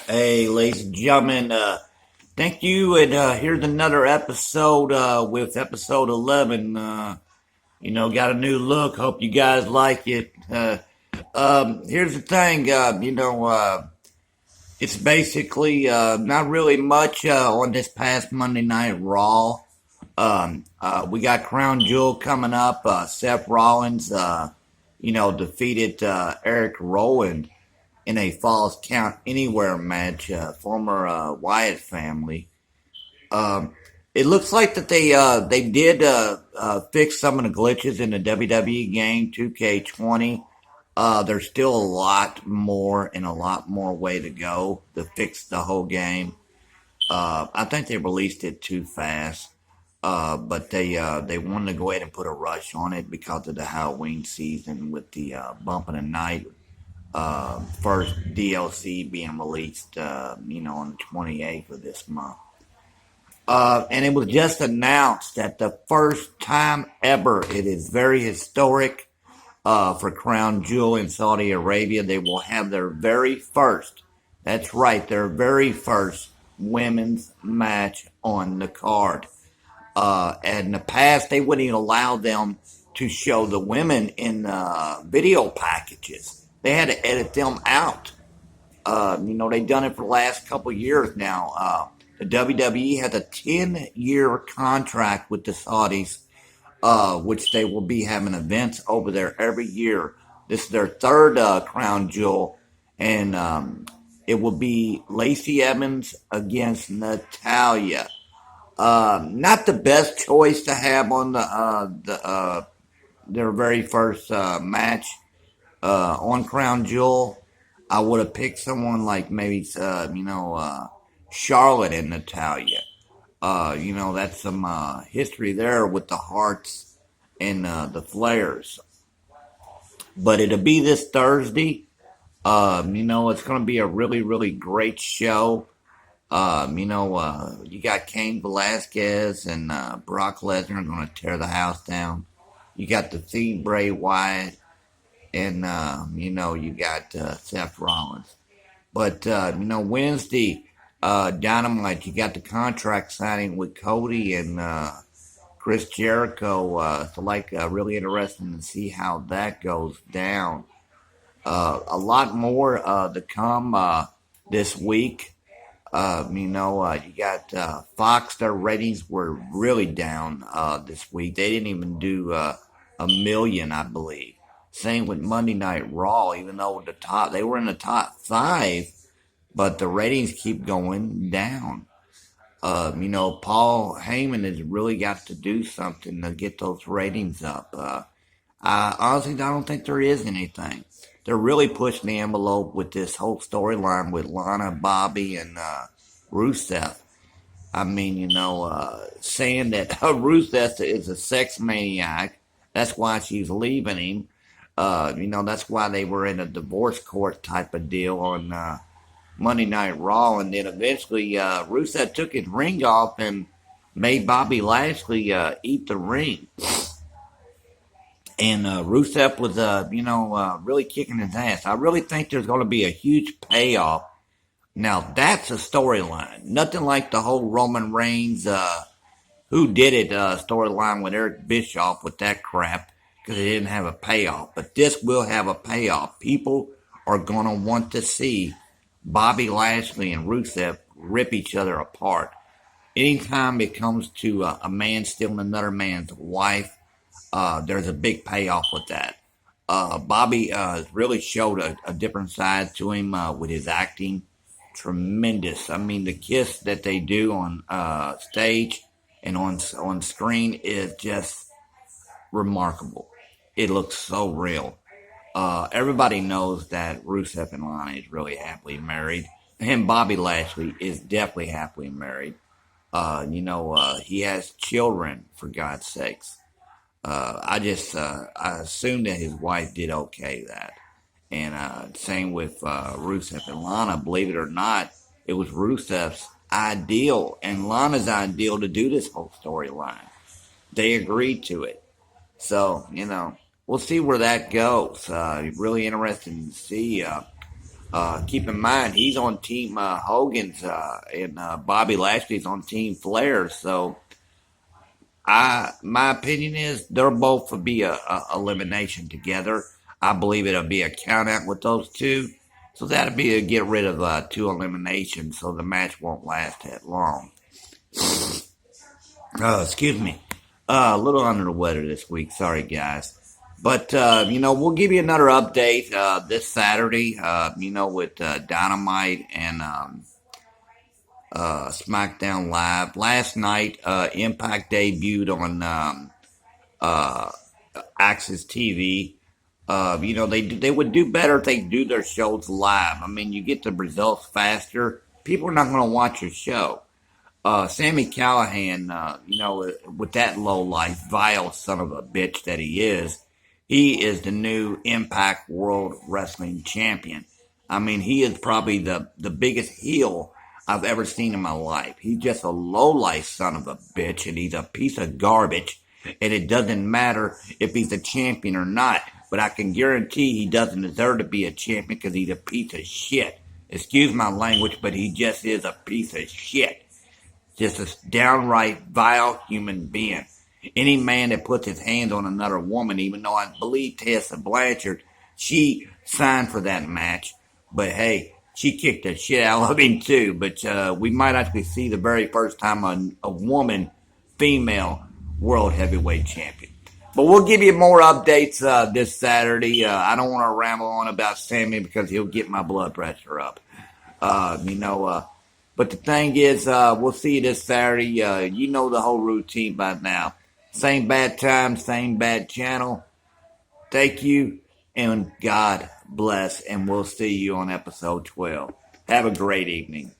Hey, ladies and gentlemen, thank you. And here's another episode with episode 11. Got a new look. Hope you guys like it. Here's the thing, it's basically not really much on this past Monday Night Raw. We got Crown Jewel coming up. Seth Rollins, defeated Eric Rowan in a Falls Count Anywhere match, former Wyatt family. Um, it looks like that they did fix some of the glitches in the WWE game 2K20. There's still a lot more and a lot more way to go to fix the whole game. I think they released it too fast. But they wanted to go ahead and put a rush on it because of the Halloween season with the bump in the night first DLC being released, on the 28th of this month. And it was just announced that the first time ever, it is very historic for Crown Jewel in Saudi Arabia. They will have their very first, that's right, their very first women's match on the card. And in the past, they wouldn't even allow them to show the women in video packages. They had to edit them out. They've done it for the last couple of years now. The WWE has a 10-year contract with the Saudis, which they will be having events over there every year. This is their third Crown Jewel, and it will be Lacey Evans against Natalia. Not the best choice to have on their very first match on Crown Jewel. I would have picked someone like maybe Charlotte and Natalia. That's some history there with the Hearts and the Flares. But it'll be this Thursday. It's going to be a really, really great show. You got Cain Velasquez and Brock Lesnar are going to tear the house down. You got the Fiend Bray Wyatt, and you got Seth Rollins. But Wednesday, Dynamite, you got the contract signing with Cody and Chris Jericho. Really interesting to see how that goes down. A lot more to come this week. You got Fox. Their ratings were really down this week. They didn't even do a million, I believe. Same with Monday Night Raw. Even though they were in the top five, but the ratings keep going down. Paul Heyman has really got to do something to get those ratings up. I don't think there is anything. They're really pushing the envelope with this whole storyline with Lana, Bobby, and Rusev. I mean, saying that Rusev is a sex maniac. That's why she's leaving him. That's why they were in a divorce court type of deal on Monday Night Raw. And then eventually Rusev took his ring off and made Bobby Lashley eat the ring. And Rusev was, really kicking his ass. I really think there's going to be a huge payoff. Now, that's a storyline. Nothing like the whole Roman Reigns, who did it storyline with Eric Bischoff with that crap because it didn't have a payoff. But this will have a payoff. People are going to want to see Bobby Lashley and Rusev rip each other apart. Anytime it comes to a man stealing another man's wife, there's a big payoff with that. Bobby really showed a different side to him with his acting. Tremendous. I mean, the kiss that they do on stage and on screen is just remarkable. It looks so real. Everybody knows that Rusev and Lana is really happily married. And Bobby Lashley is definitely happily married. He has children, for God's sakes. I assumed that his wife did okay that. And same with Rusev and Lana. Believe it or not, it was Rusev's ideal and Lana's ideal to do this whole storyline. They agreed to it. So, we'll see where that goes. Really interesting to see. Keep in mind, he's on Team Hogan's, and Bobby Lashley's on Team Flair. So, my opinion is they'll both be a elimination together. I believe it'll be a count out with those two. So that'll be a get rid of two eliminations, so the match won't last that long. Excuse me. A little under the weather this week. Sorry, guys. But, we'll give you another update this Saturday, with Dynamite and SmackDown Live. Last night, Impact debuted on uh, Access TV. They would do better if they do their shows live. I mean, you get the results faster. People are not going to watch your show. Sammy Callahan, with that low life, vile son of a bitch that he is the new Impact World Wrestling Champion. I mean, he is probably the biggest heel I've ever seen in my life. He's just a low life son of a bitch, and he's a piece of garbage. And it doesn't matter if he's a champion or not, but I can guarantee he doesn't deserve to be a champion because he's a piece of shit. Excuse my language, but he just is a piece of shit. Just a downright vile human being. Any man that puts his hands on another woman, even though I believe Tessa Blanchard, she signed for that match. But hey, she kicked the shit out of him too. But we might actually see the very first time a woman, female, world heavyweight champion. But we'll give you more updates this Saturday. I don't want to ramble on about Sammy because he'll get my blood pressure up. But the thing is, we'll see you this Saturday. You know the whole routine by now. Same bad time, same bad channel. Thank you, and God bless, and we'll see you on episode 12. Have a great evening.